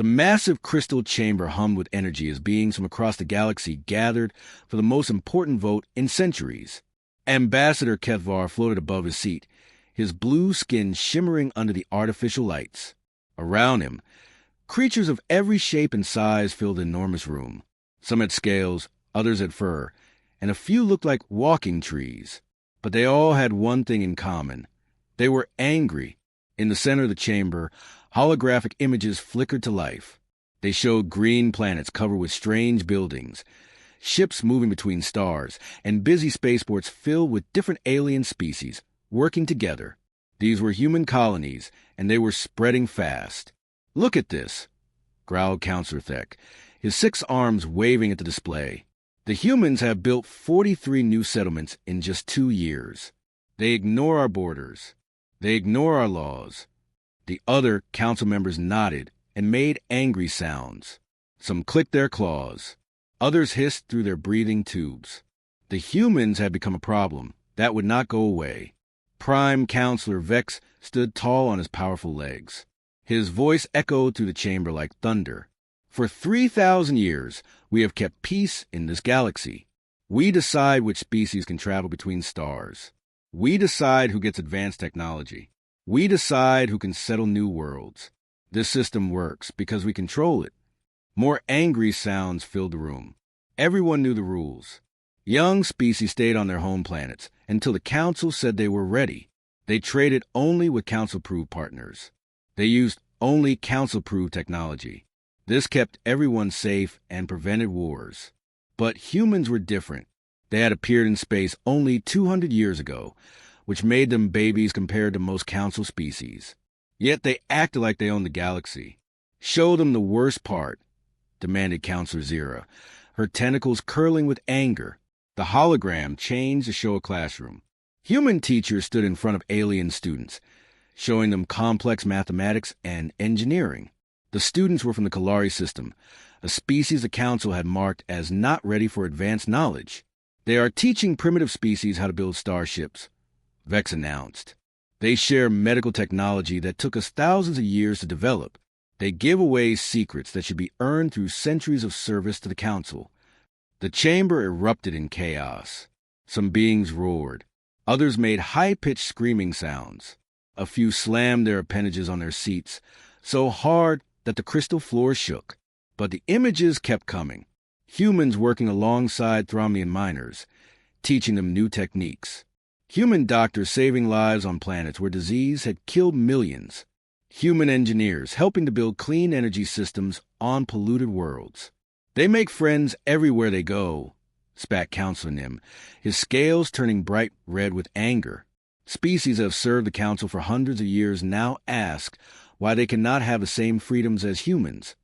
The massive crystal chamber hummed with energy as beings from across the galaxy gathered for the most important vote in centuries. Ambassador Kethvar floated above his seat, his blue skin shimmering under the artificial lights. Around him, creatures of every shape and size filled the enormous room. Some had scales, others had fur, and a few looked like walking trees. But they all had one thing in common. They were angry. In the center of the chamber, holographic images flickered to life. They showed green planets covered with strange buildings, ships moving between stars, and busy spaceports filled with different alien species, working together. These were human colonies, and they were spreading fast. "Look at this," growled Counselor Thek, his 6 arms waving at the display. "The humans have built 43 new settlements in just 2 years. They ignore our borders. They ignore our laws." The other council members nodded and made angry sounds. Some clicked their claws. Others hissed through their breathing tubes. The humans had become a problem. That would not go away. Prime Counselor Vex stood tall on his powerful legs. His voice echoed through the chamber like thunder. "For 3,000 years, we have kept peace in this galaxy. We decide which species can travel between stars. We decide who gets advanced technology. We decide who can settle new worlds. This system works because we control it." More angry sounds filled the room. Everyone knew the rules. Young species stayed on their home planets until the Council said they were ready. They traded only with Council-approved partners. They used only Council-approved technology. This kept everyone safe and prevented wars. But humans were different. They had appeared in space only 200 years ago, which made them babies compared to most Council species. Yet they acted like they owned the galaxy. "Show them the worst part," demanded Counselor Zira, her tentacles curling with anger. The hologram changed to show a classroom. Human teachers stood in front of alien students, showing them complex mathematics and engineering. The students were from the Kalari system, a species the Council had marked as not ready for advanced knowledge. "They are teaching primitive species how to build starships," Vex announced. "They share medical technology that took us thousands of years to develop. They give away secrets that should be earned through centuries of service to the Council." The chamber erupted in chaos. Some beings roared. Others made high-pitched screaming sounds. A few slammed their appendages on their seats, so hard that the crystal floor shook. But the images kept coming. Humans working alongside Thromian miners, teaching them new techniques. Human doctors saving lives on planets where disease had killed millions. Human engineers helping to build clean energy systems on polluted worlds. "They make friends everywhere they go," spat Counselor Nim, his scales turning bright red with anger. Species that have served the Council for hundreds of years now ask why they cannot have the same freedoms as humans.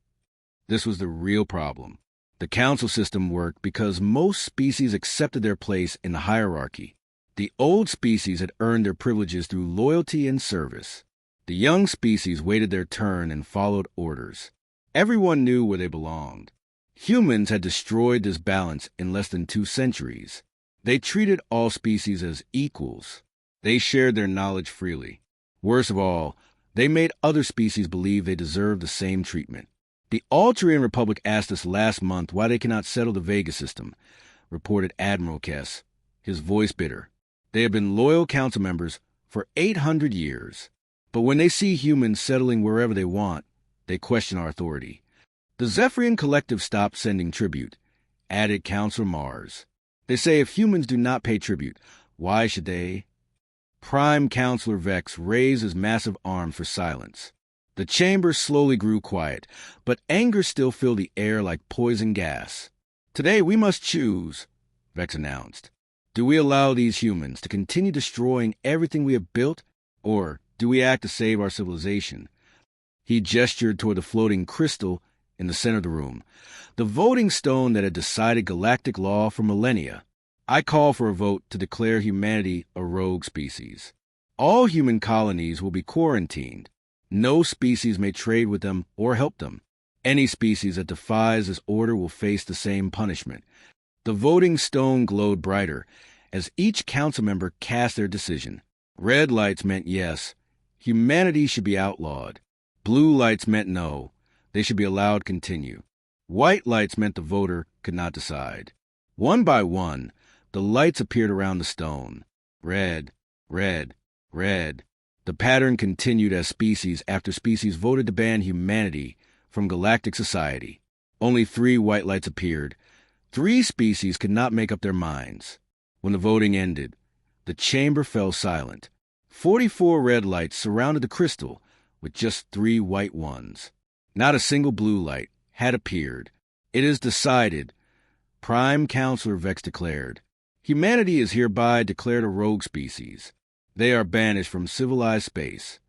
This was the real problem. The Council system worked because most species accepted their place in the hierarchy. The old species had earned their privileges through loyalty and service. The young species waited their turn and followed orders. Everyone knew where they belonged. Humans had destroyed this balance in less than 2 centuries. They treated all species as equals. They shared their knowledge freely. Worst of all, they made other species believe they deserved the same treatment. "The Altarian Republic asked us last month why they cannot settle the Vega system," reported Admiral Kess, his voice bitter. "They have been loyal Council members for 800 years. But when they see humans settling wherever they want, they question our authority." "The Zephyrian Collective stopped sending tribute," added Counselor Mars. "They say if humans do not pay tribute, why should they?" Prime Counselor Vex raised his massive arm for silence. The chamber slowly grew quiet, but anger still filled the air like poison gas. "Today we must choose," Vex announced. "Do we allow these humans to continue destroying everything we have built, or do we act to save our civilization?" He gestured toward the floating crystal in the center of the room, the voting stone that had decided galactic law for millennia. "I call for a vote to declare humanity a rogue species. All human colonies will be quarantined. No species may trade with them or help them. Any species that defies this order will face the same punishment." The voting stone glowed brighter as each council member cast their decision. Red lights meant yes, humanity should be outlawed. Blue lights meant no, they should be allowed continue. White lights meant the voter could not decide. One by one, the lights appeared around the stone. Red, red, red. The pattern continued as species after species voted to ban humanity from galactic society. Only 3 white lights appeared. 3 species could not make up their minds. When the voting ended, the chamber fell silent. 44 red lights surrounded the crystal, with just 3 white ones. Not a single blue light had appeared. It is decided, Prime Counselor Vex declared. Humanity is hereby declared a rogue species. They are banished from civilized space.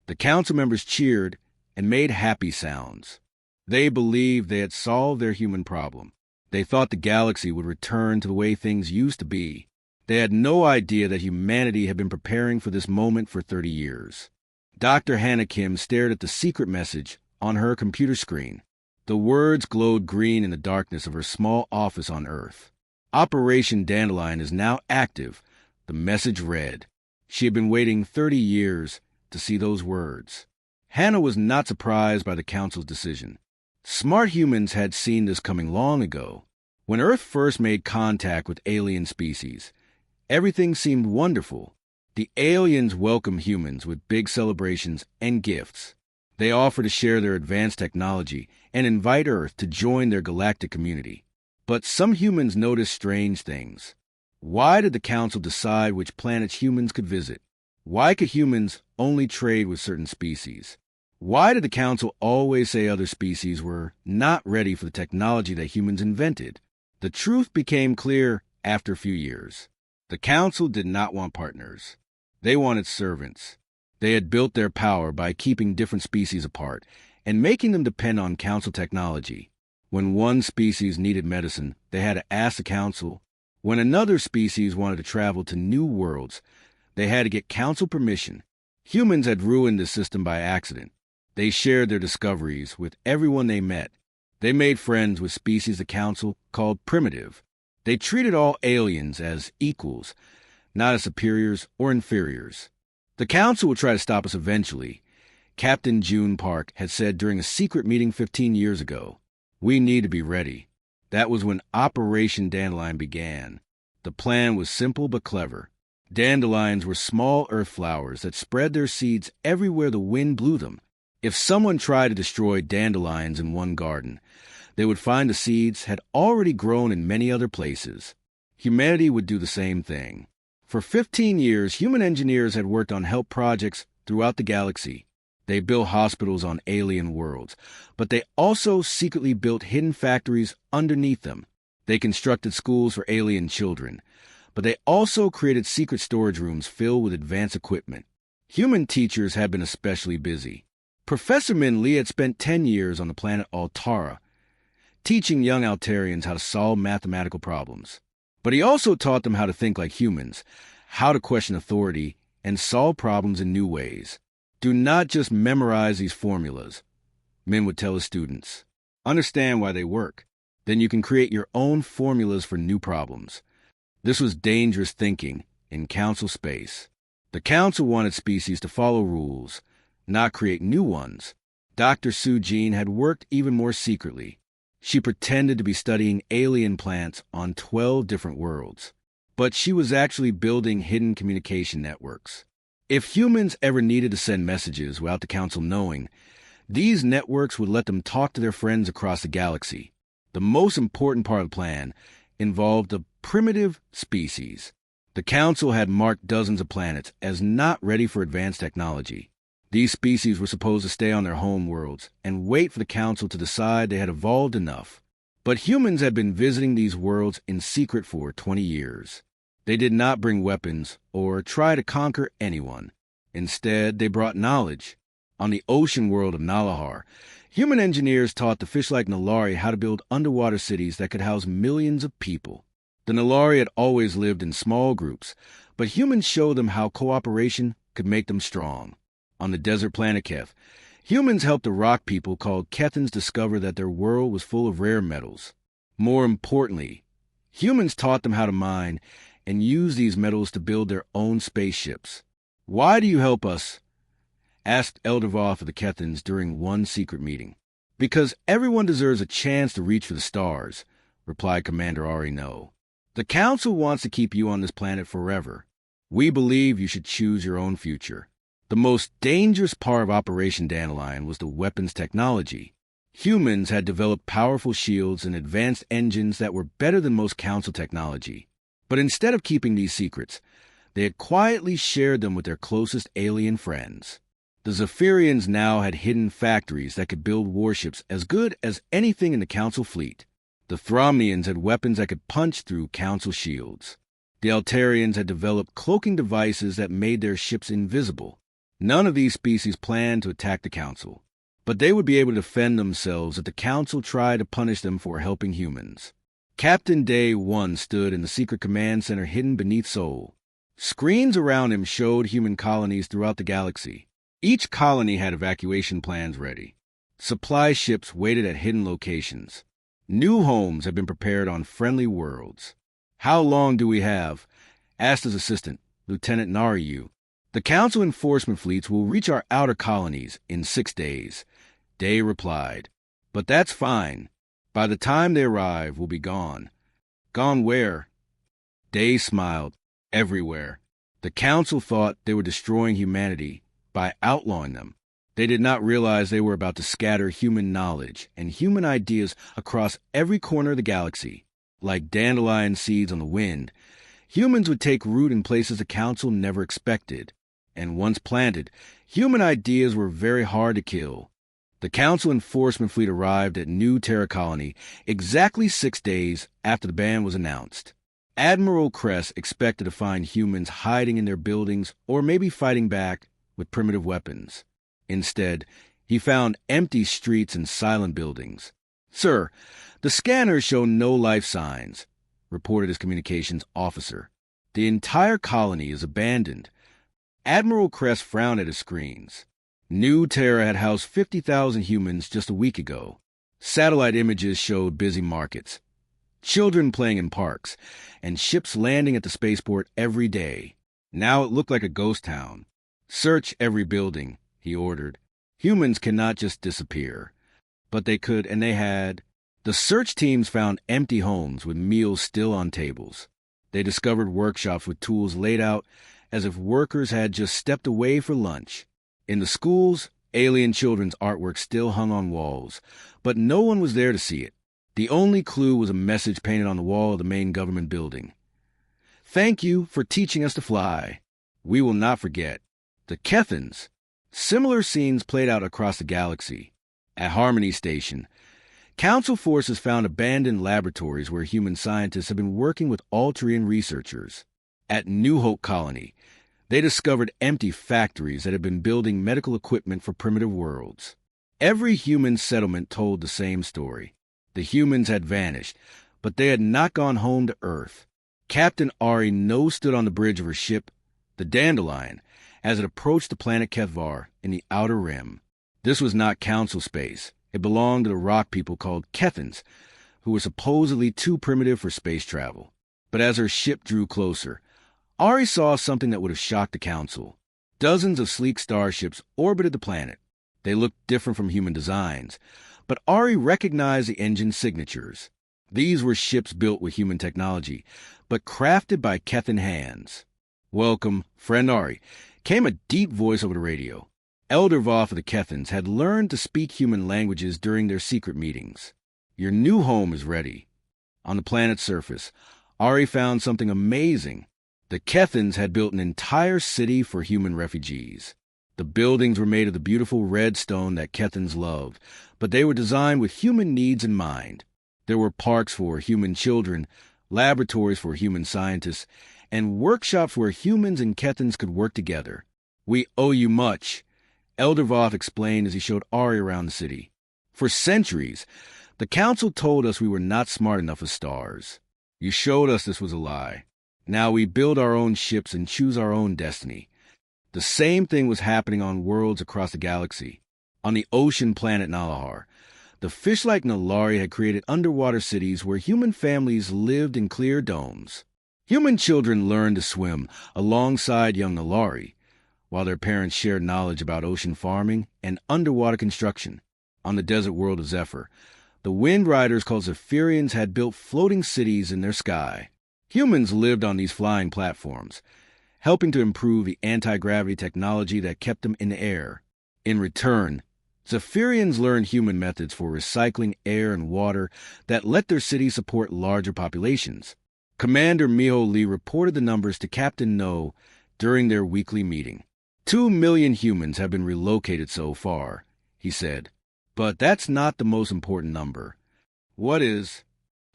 The council members cheered and made happy sounds. They believed they had solved their human problem. They thought the galaxy would return to the way things used to be. They had no idea that humanity had been preparing for this moment for 30 years. Dr. Hannah Kim stared at the secret message on her computer screen. The words glowed green in the darkness of her small office on Earth. Operation Dandelion is now active, the message read. She had been waiting 30 years to see those words. Hannah was not surprised by the Council's decision. Smart humans had seen this coming long ago. When Earth first made contact with alien species, everything seemed wonderful. The aliens welcomed humans with big celebrations and gifts. They offered to share their advanced technology and invite Earth to join their galactic community. But some humans noticed strange things. Why did the Council decide which planets humans could visit? Why could humans only trade with certain species? Why did the Council always say other species were not ready for the technology that humans invented? The truth became clear after a few years. The Council did not want partners. They wanted servants. They had built their power by keeping different species apart and making them depend on Council technology. When one species needed medicine, they had to ask the Council. When another species wanted to travel to new worlds, they had to get Council permission. Humans had ruined this system by accident. They shared their discoveries with everyone they met. They made friends with species the Council called primitive. They treated all aliens as equals, not as superiors or inferiors. The Council would try to stop us eventually. Captain June Park had said during a secret meeting 15 years ago, "We need to be ready." That was when Operation Dandelion began. The plan was simple but clever. Dandelions were small earth flowers that spread their seeds everywhere the wind blew them. If someone tried to destroy dandelions in one garden, they would find the seeds had already grown in many other places. Humanity would do the same thing. For 15 years, human engineers had worked on help projects throughout the galaxy. They built hospitals on alien worlds, but they also secretly built hidden factories underneath them. They constructed schools for alien children, but they also created secret storage rooms filled with advanced equipment. Human teachers had been especially busy. Professor Min Lee had spent 10 years on the planet Altara, teaching young Altarians how to solve mathematical problems. But he also taught them how to think like humans, how to question authority, and solve problems in new ways. Do not just memorize these formulas, Min would tell his students. Understand why they work. Then you can create your own formulas for new problems. This was dangerous thinking in Council space. The Council wanted species to follow rules, not create new ones. Dr. Su Jean had worked even more secretly. She pretended to be studying alien plants on 12 different worlds, but she was actually building hidden communication networks. If humans ever needed to send messages without the Council knowing, these networks would let them talk to their friends across the galaxy. The most important part of the plan involved a primitive species. The Council had marked dozens of planets as not ready for advanced technology. These species were supposed to stay on their home worlds and wait for the Council to decide they had evolved enough. But humans had been visiting these worlds in secret for 20 years. They did not bring weapons or try to conquer anyone. Instead, they brought knowledge. On the ocean world of Nalahar, human engineers taught the fish-like Nalari how to build underwater cities that could house millions of people. The Nalari had always lived in small groups, but humans showed them how cooperation could make them strong. On the desert planet Keth, humans helped the rock people called Kethans discover that their world was full of rare metals. More importantly, humans taught them how to mine and use these metals to build their own spaceships. "Why do you help us?" asked Elder Voth of the Kethans during one secret meeting. Because everyone deserves a chance to reach for the stars, replied Commander Ari No. The Council wants to keep you on this planet forever. We believe you should choose your own future. The most dangerous part of Operation Dandelion was the weapons technology. Humans had developed powerful shields and advanced engines that were better than most Council technology. But instead of keeping these secrets, they had quietly shared them with their closest alien friends. The Zephyrians now had hidden factories that could build warships as good as anything in the Council fleet. The Thromnians had weapons that could punch through Council shields. The Altarians had developed cloaking devices that made their ships invisible. None of these species planned to attack the Council, but they would be able to defend themselves if the Council tried to punish them for helping humans. Captain Day 1 stood in the secret command center hidden beneath Sol. Screens around him showed human colonies throughout the galaxy. Each colony had evacuation plans ready. Supply ships waited at hidden locations. New homes had been prepared on friendly worlds. "How long do we have?" asked his assistant, Lieutenant Nariyu. "The Council enforcement fleets will reach our outer colonies in 6 days," Day replied. "But that's fine. By the time they arrive, we'll be gone." "Gone where?" Day smiled. "Everywhere." The Council thought they were destroying humanity by outlawing them. They did not realize they were about to scatter human knowledge and human ideas across every corner of the galaxy. Like dandelion seeds on the wind, humans would take root in places the Council never expected. And once planted, human ideas were very hard to kill. The Council enforcement fleet arrived at New Terra Colony exactly 6 days after the ban was announced. Admiral Kress expected to find humans hiding in their buildings or maybe fighting back with primitive weapons. Instead, he found empty streets and silent buildings. "Sir, the scanners show no life signs," reported his communications officer. "The entire colony is abandoned." Admiral Kress frowned at his screens. New Terra had housed 50,000 humans just a week ago. Satellite images showed busy markets, children playing in parks, and ships landing at the spaceport every day. Now it looked like a ghost town. "Search every building," he ordered. "Humans cannot just disappear." But they could, and they had. The search teams found empty homes with meals still on tables. They discovered workshops with tools laid out as if workers had just stepped away for lunch. In the schools, alien children's artwork still hung on walls, but no one was there to see it. The only clue was a message painted on the wall of the main government building. "Thank you for teaching us to fly. We will not forget." The Kethans. Similar scenes played out across the galaxy. At Harmony Station, Council forces found abandoned laboratories where human scientists had been working with Altarian researchers. At New Hope Colony, they discovered empty factories that had been building medical equipment for primitive worlds. Every human settlement told the same story. The humans had vanished, but they had not gone home to Earth. Captain Ari No stood on the bridge of her ship, the Dandelion, as it approached the planet Kethvar in the Outer Rim. This was not Council space. It belonged to the rock people called Kethans, who were supposedly too primitive for space travel. But as her ship drew closer, Ari saw something that would have shocked the Council. Dozens of sleek starships orbited the planet. They looked different from human designs, but Ari recognized the engine signatures. These were ships built with human technology, but crafted by Kethan hands. "Welcome, friend Ari," came a deep voice over the radio. Elder Voth of the Kethans had learned to speak human languages during their secret meetings. "Your new home is ready." On the planet's surface, Ari found something amazing. The Kethans had built an entire city for human refugees. The buildings were made of the beautiful red stone that Kethans loved, but they were designed with human needs in mind. There were parks for human children, laboratories for human scientists, and workshops where humans and Kethans could work together. "We owe you much," Elder Voth explained as he showed Ari around the city. "For centuries, the Council told us we were not smart enough as stars. You showed us this was a lie. Now we build our own ships and choose our own destiny." The same thing was happening on worlds across the galaxy. On the ocean planet Nalahar, the fish-like Nalari had created underwater cities where human families lived in clear domes. Human children learned to swim alongside young Nalari, while their parents shared knowledge about ocean farming and underwater construction. on the desert world of Zephyr. The Wind Riders called Zephyrians had built floating cities in their sky. Humans lived on these flying platforms, helping to improve the anti-gravity technology that kept them in the air. In return, Zephyrians learned human methods for recycling air and water that let their cities support larger populations. Commander Miho Lee reported the numbers to Captain No during their weekly meeting. 2 million humans have been relocated so far, he said. But that's not the most important number. What is?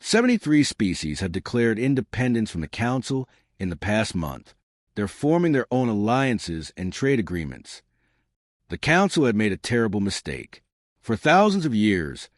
73 species have declared independence from the Council in the past month. They're forming their own alliances and trade agreements. The Council had made a terrible mistake. For thousands of years,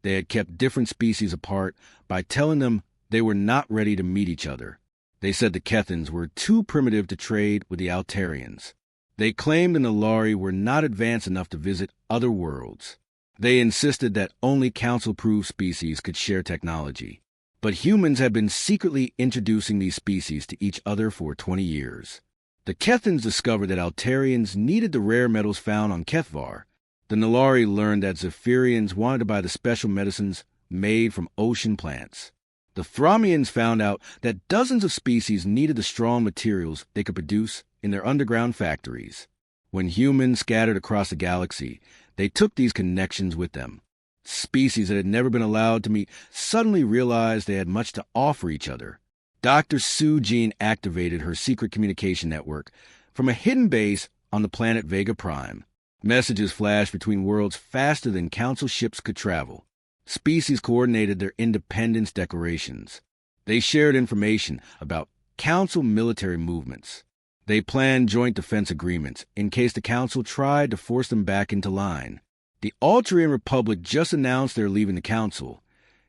they had kept different species apart by telling them they were not ready to meet each other. They said the Kethans were too primitive to trade with the Altarians. They claimed the Nalari were not advanced enough to visit other worlds. They insisted that only Council-approved species could share technology. But humans had been secretly introducing these species to each other for 20 years. The Kethans discovered that Altarians needed the rare metals found on Kethvar. The Nalari learned that Zephyrians wanted to buy the special medicines made from ocean plants. The Thromians found out that dozens of species needed the strong materials they could produce in their underground factories. When humans scattered across the galaxy, they took these connections with them. Species that had never been allowed to meet suddenly realized they had much to offer each other. Dr. Sue Jean activated her secret communication network from a hidden base on the planet Vega Prime. Messages flashed between worlds faster than Council ships could travel. Species coordinated their independence declarations. They shared information about Council military movements. They planned joint defense agreements in case the Council tried to force them back into line. The Altarian Republic just announced they're leaving the Council,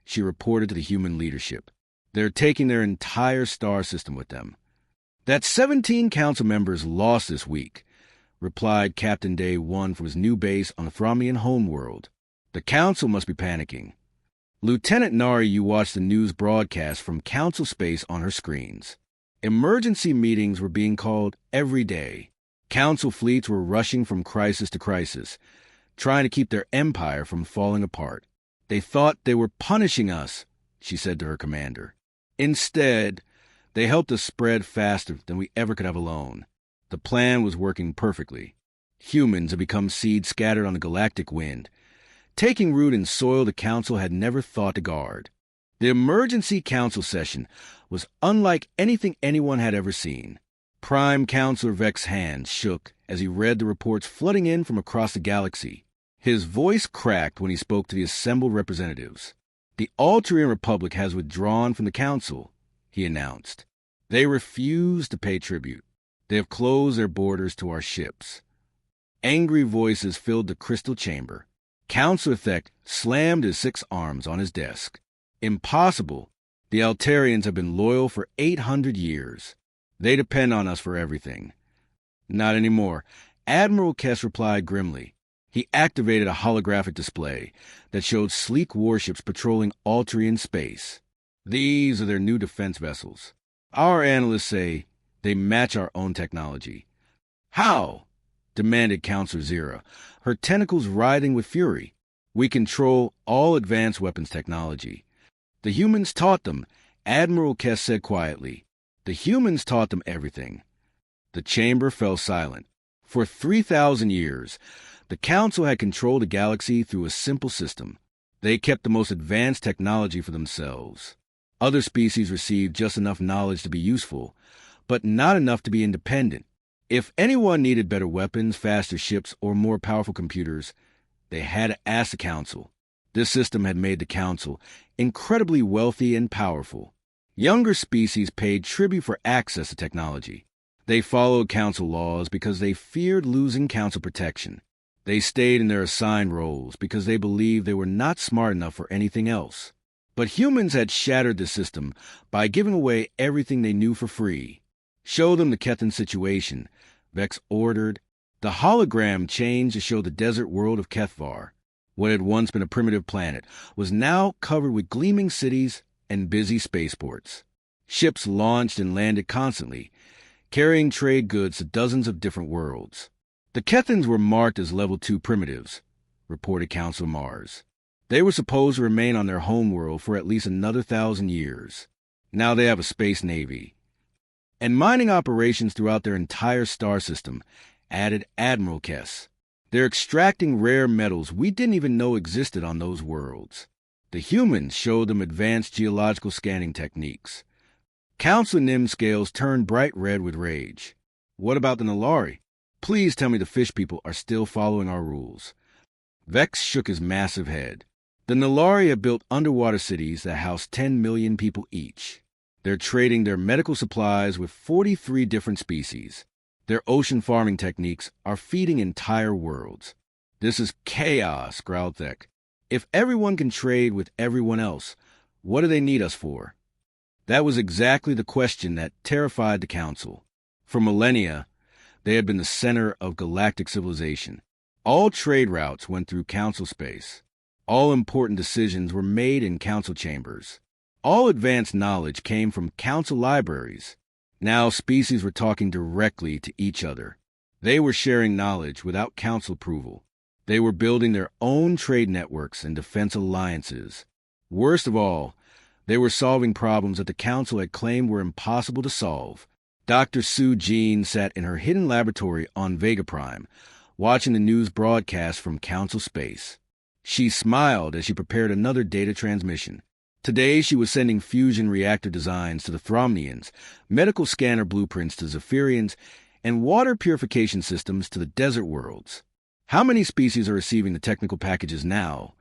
she reported to the human leadership. They're taking their entire star system with them. That 17 Council members lost this week, replied Captain Day 1 from his new base on the Thromian homeworld. The Council must be panicking. Lieutenant Nari, you watched the news broadcast from Council space on her screens. Emergency meetings were being called every day. Council fleets were rushing from crisis to crisis, trying to keep their empire from falling apart. They thought they were punishing us, she said to her commander. Instead, they helped us spread faster than we ever could have alone. The plan was working perfectly. Humans had become seeds scattered on the galactic wind, taking root in soil the Council had never thought to guard. The emergency Council session was unlike anything anyone had ever seen. Prime Counselor Vex's hands shook as he read the reports flooding in from across the galaxy. His voice cracked when he spoke to the assembled representatives. The Altarian Republic has withdrawn from the Council, he announced. They refuse to pay tribute. They have closed their borders to our ships. Angry voices filled the crystal chamber. Counselor Thek slammed his 6 arms on his desk. Impossible. The Altarians have been loyal for 800 years. They depend on us for everything. Not anymore. Admiral Kess replied grimly. He activated a holographic display that showed sleek warships patrolling Altarian space. These are their new defense vessels. Our analysts say they match our own technology. How? Demanded Counselor Zira, her tentacles writhing with fury. We control all advanced weapons technology. The humans taught them, Admiral Kess said quietly. The humans taught them everything. The chamber fell silent. For 3,000 years, the Council had controlled the galaxy through a simple system. They kept the most advanced technology for themselves. Other species received just enough knowledge to be useful, but not enough to be independent. If anyone needed better weapons, faster ships, or more powerful computers, they had to ask the Council. This system had made the Council incredibly wealthy and powerful. Younger species paid tribute for access to technology. They followed Council laws because they feared losing Council protection. They stayed in their assigned roles because they believed they were not smart enough for anything else. But humans had shattered the system by giving away everything they knew for free. Show them the Kethan situation, Vex ordered. The hologram changed to show the desert world of Kethvar. What had once been a primitive planet was now covered with gleaming cities and busy spaceports. Ships launched and landed constantly, carrying trade goods to dozens of different worlds. The Kethans were marked as Level 2 primitives, reported Council Mars. They were supposed to remain on their homeworld for at least another 1,000 years. Now they have a space navy. And mining operations throughout their entire star system, added Admiral Kess. They're extracting rare metals we didn't even know existed on those worlds. The humans showed them advanced geological scanning techniques. Council Nim scales turned bright red with rage. What about the Nalari? Please tell me the fish people are still following our rules. Vex shook his massive head. The Nalari have built underwater cities that house 10 million people each. They're trading their medical supplies with 43 different species. Their ocean farming techniques are feeding entire worlds. This is chaos, growled Thek. If everyone can trade with everyone else, what do they need us for? That was exactly the question that terrified the Council. For millennia, they had been the center of galactic civilization. All trade routes went through Council space. All important decisions were made in Council chambers. All advanced knowledge came from Council libraries. Now species were talking directly to each other. They were sharing knowledge without Council approval. They were building their own trade networks and defense alliances. Worst of all, they were solving problems that the Council had claimed were impossible to solve. Dr. Sue Jean sat in her hidden laboratory on Vega Prime, watching the news broadcast from Council space. She smiled as she prepared another data transmission. Today she was sending fusion reactor designs to the Thromnians, medical scanner blueprints to Zephyrians, and water purification systems to the desert worlds. How many species are receiving the technical packages now?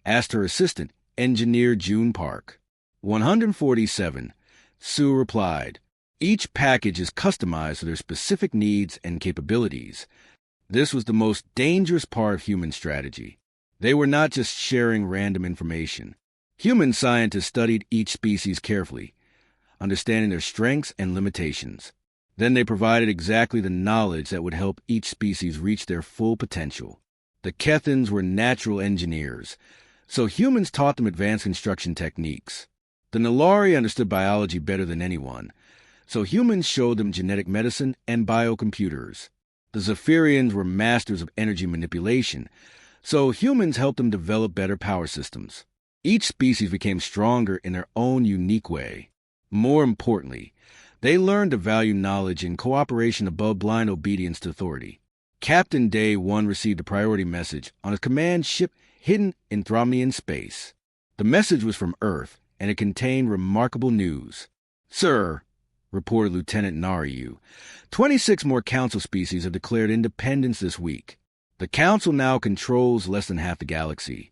Asked her assistant, Engineer June Park. 147, Sue replied. Each package is customized for their specific needs and capabilities. This was the most dangerous part of human strategy. They were not just sharing random information. Human scientists studied each species carefully, understanding their strengths and limitations. Then they provided exactly the knowledge that would help each species reach their full potential. The Kethans were natural engineers, so humans taught them advanced construction techniques. The Nalari understood biology better than anyone, so humans showed them genetic medicine and biocomputers. The Zephyrians were masters of energy manipulation, so humans helped them develop better power systems. Each species became stronger in their own unique way. More importantly, they learned to value knowledge and cooperation above blind obedience to authority. Captain Day 1 received a priority message on his command ship hidden in Thromnian space. The message was from Earth, and it contained remarkable news. Sir, reported Lieutenant Nariu, 26 more Council species have declared independence this week. The Council now controls less than half the galaxy.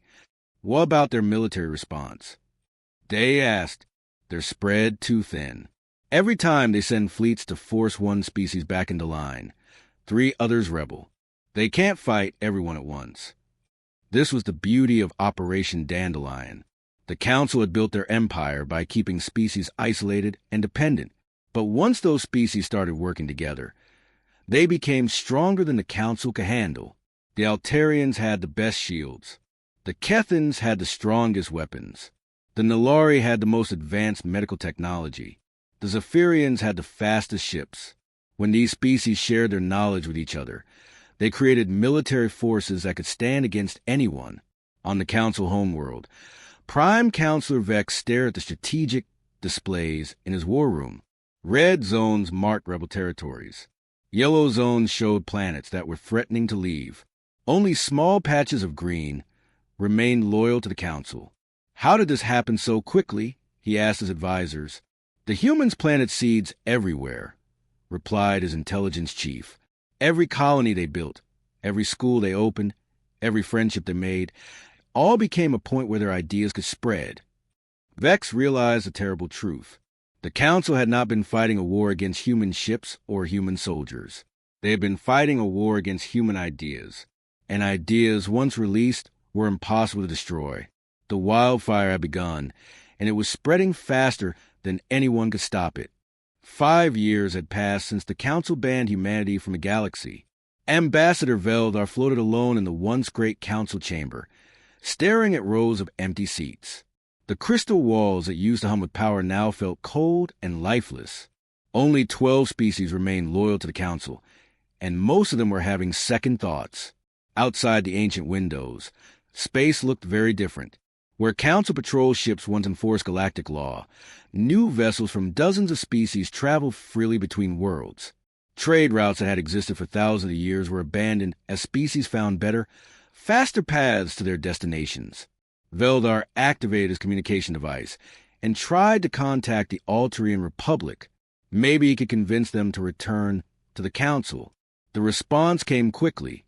What about their military response? Day asked. They're spread too thin. Every time they send fleets to force one species back into line, 3 others rebel. They can't fight everyone at once. This was the beauty of Operation Dandelion. The Council had built their empire by keeping species isolated and dependent. But once those species started working together, they became stronger than the Council could handle. The Altarians had the best shields. The Kethans had the strongest weapons. The Nalari had the most advanced medical technology. The Zephyrians had the fastest ships. When these species shared their knowledge with each other, they created military forces that could stand against anyone. On the Council homeworld, Prime Counselor Vex stared at the strategic displays in his war room. Red zones marked rebel territories. Yellow zones showed planets that were threatening to leave. Only small patches of green remained loyal to the Council. How did this happen so quickly? He asked his advisors. The humans planted seeds everywhere, replied his intelligence chief. Every colony they built, every school they opened, every friendship they made, all became a point where their ideas could spread. Vex realized the terrible truth. The Council had not been fighting a war against human ships or human soldiers. They had been fighting a war against human ideas, and ideas once released were impossible to destroy. The wildfire had begun, and it was spreading faster than anyone could stop it. 5 years had passed since the Council banned humanity from the galaxy. Ambassador Veldar floated alone in the once great Council chamber, staring at rows of empty seats. The crystal walls that used to hum with power now felt cold and lifeless. Only 12 species remained loyal to the Council, and most of them were having second thoughts. Outside the ancient windows, space looked very different. Where Council patrol ships once enforced galactic law, new vessels from dozens of species traveled freely between worlds. Trade routes that had existed for thousands of years were abandoned as species found better, faster paths to their destinations. Veldar activated his communication device and tried to contact the Altarian Republic. Maybe he could convince them to return to the Council. The response came quickly,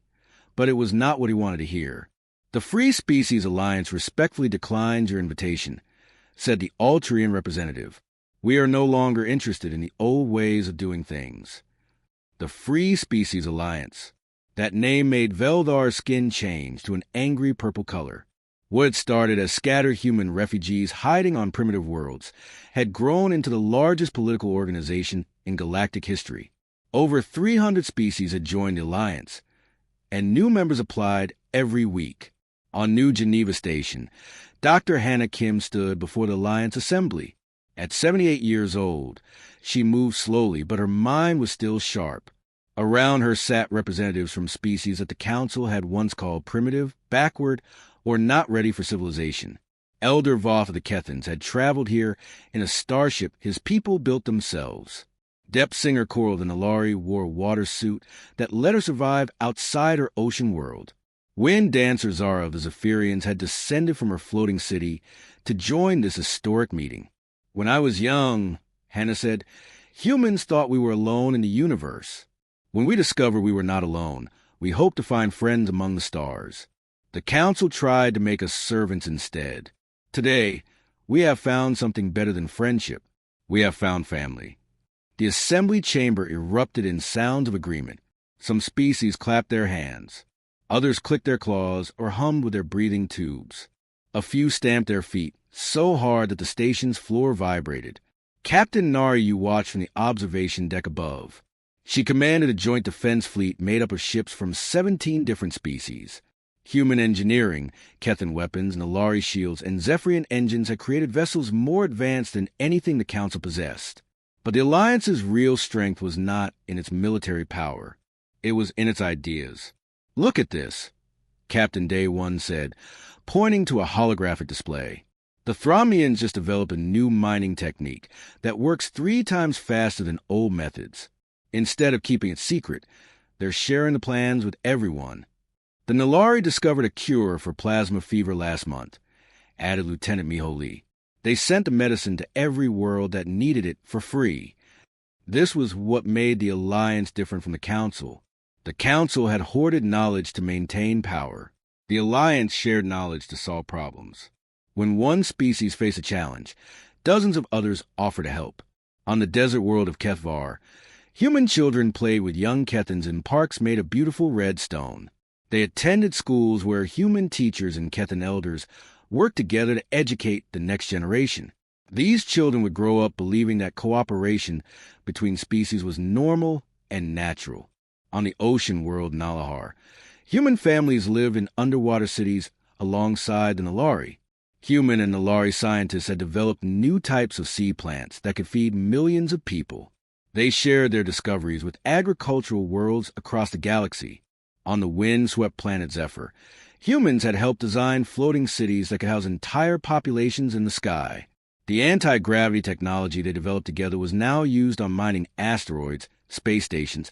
but it was not what he wanted to hear. "The Free Species Alliance respectfully declines your invitation," said the Altarian representative. "We are no longer interested in the old ways of doing things." The Free Species Alliance. That name made Veldar's skin change to an angry purple color. What had started as scattered human refugees hiding on primitive worlds had grown into the largest political organization in galactic history. Over 300 species had joined the alliance, and new members applied every week. On New Geneva Station, Dr. Hannah Kim stood before the Alliance Assembly. At 78 years old, she moved slowly, but her mind was still sharp. Around her sat representatives from species that the Council had once called primitive, backward, or not ready for civilization. Elder Voth of the Kethans had traveled here in a starship his people built themselves. Depth Singer Coral of the Nalari wore a water suit that let her survive outside her ocean world. Wind Dancer Zara of the Zephyrians had descended from her floating city to join this historic meeting. "When I was young," Hannah said, "humans thought we were alone in the universe. When we discovered we were not alone, we hoped to find friends among the stars. The Council tried to make us servants instead. Today, we have found something better than friendship. We have found family." The assembly chamber erupted in sounds of agreement. Some species clapped their hands. Others clicked their claws or hummed with their breathing tubes. A few stamped their feet so hard that the station's floor vibrated. Captain Nariyu watched from the observation deck above. She commanded a joint defense fleet made up of ships from 17 different species. Human engineering, Kethan weapons, Nalari shields, and Zephyrian engines had created vessels more advanced than anything the Council possessed. But the Alliance's real strength was not in its military power. It was in its ideas. "Look at this," Captain Day 1 said, pointing to a holographic display. "The Thromians just developed a new mining technique that works 3 times faster than old methods. Instead of keeping it secret, they're sharing the plans with everyone. The Nalari discovered a cure for plasma fever last month," added Lieutenant Miho Lee. "They sent the medicine to every world that needed it for free." This was what made the Alliance different from the Council. The Council had hoarded knowledge to maintain power. The Alliance shared knowledge to solve problems. When one species faced a challenge, dozens of others offered to help. On the desert world of Kethvar, human children played with young Kethans in parks made of beautiful red stone. They attended schools where human teachers and Kethan elders worked together to educate the next generation. These children would grow up believing that cooperation between species was normal and natural. On the ocean world Nalahar, human families lived in underwater cities alongside the Nalari. Human and Nalari scientists had developed new types of sea plants that could feed millions of people. They shared their discoveries with agricultural worlds across the galaxy. On the wind-swept planet Zephyr, humans had helped design floating cities that could house entire populations in the sky. The anti-gravity technology they developed together was now used on mining asteroids, space stations,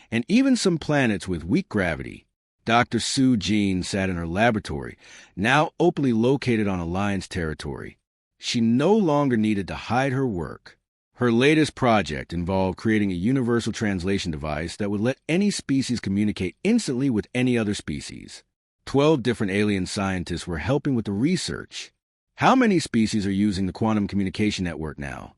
and even some planets with weak gravity. Dr. Sue Jean sat in her laboratory, now openly located on Alliance territory. She no longer needed to hide her work. Her latest project involved creating a universal translation device that would let any species communicate instantly with any other species. 12 different alien scientists were helping with the research. "How many species are using the quantum communication network now?"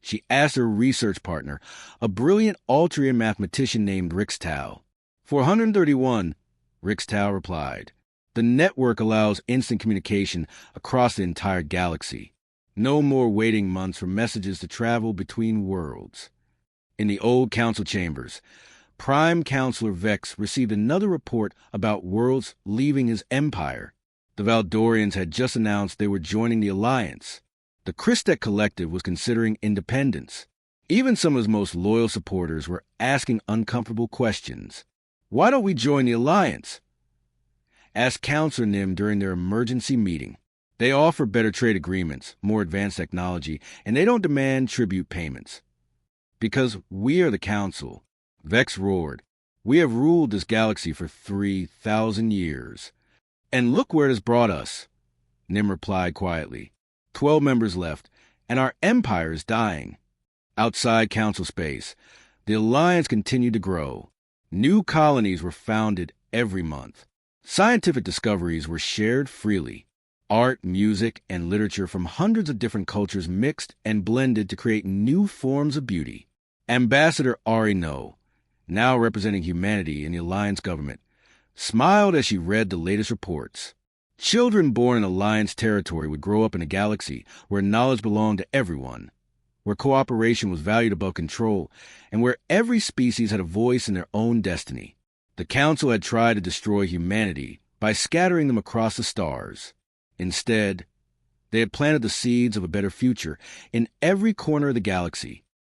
she asked her research partner, a brilliant Altarian mathematician named Rix Tau. 431, Rix Tau replied. "The network allows instant communication across the entire galaxy. No more waiting months for messages to travel between worlds." In the old council chambers, Prime Counselor Vex received another report about worlds leaving his empire. The Valdorians had just announced they were joining the Alliance. The Christek Collective was considering independence. Even some of his most loyal supporters were asking uncomfortable questions. "Why don't we join the Alliance? asked Counselor Nim during their emergency meeting. They offer better trade agreements, more advanced technology, and they don't demand tribute payments. Because we are the Council, Vex roared. We have ruled this galaxy for 3,000 years. And look where it has brought us, Nim replied quietly. 12 members left, and our empire is dying. Outside Council space, the Alliance continued to grow. New colonies were founded every month. Scientific discoveries were shared freely. Art, music, and literature from hundreds of different cultures mixed and blended to create new forms of beauty. Ambassador Ari No, now representing humanity in the Alliance government, smiled as she read the latest reports. Children born in Alliance territory would grow up in a galaxy where knowledge belonged to everyone, where cooperation was valued above control, and where every species had a voice in their own destiny. The Council had tried to destroy humanity by scattering them across the stars. Instead, they had planted the seeds of a better future in every corner of the galaxy.